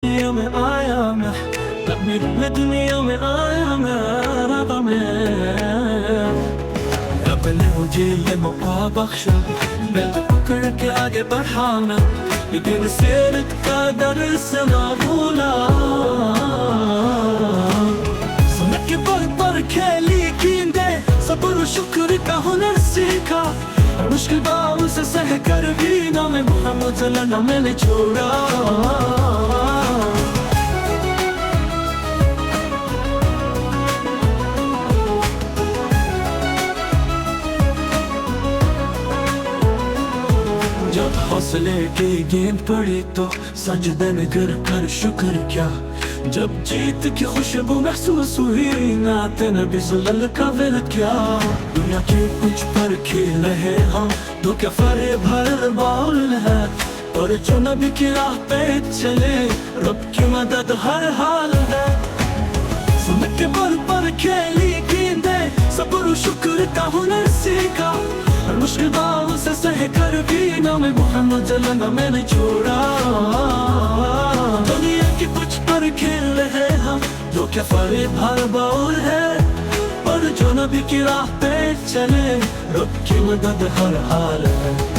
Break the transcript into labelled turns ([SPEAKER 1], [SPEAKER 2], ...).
[SPEAKER 1] दुनिया में आया मैं, अपनी दुनिया में आया मैं, रब में रब ने मुझे ये मौका बख्शा, मैं पकड़ के आगे बढ़ा मैं, लेकिन सीरत का दर्स ना भूला। सुन के पर खेली गेंदे, सब्र शुक्र का हुनर सीखा, मुश्किल बाहों से सह कर भी ना मैं मोहम्मद सल्लल्लाहु मैंने छोड़ा। जब हौसले की गेंद पड़ी तो सजदे में गिर कर शुक्र क्या, जब जीत की खुशबू महसूस हुई नाते नबी सल्लल्लाहु का विरद क्या। दुनिया के कुछ पर खेल रहे हम तो क्या फरे भर बाउल है, और जो नबी की राह पे चले रब की मदद हर हाल है। सुन के पर खेली गेंदे, सब्र शुक्र का हुनर सीखा, मुश्किल बाहों से सह कर भी ना मैं मोहम्मद सल्लल्लाहु मैंने छोड़ा। दुनिया के कुछ पर खेल रहे हम जो क्या फरे भर बाउल है, और जो नबी की राह पे चले रब की मदद हर हाल है।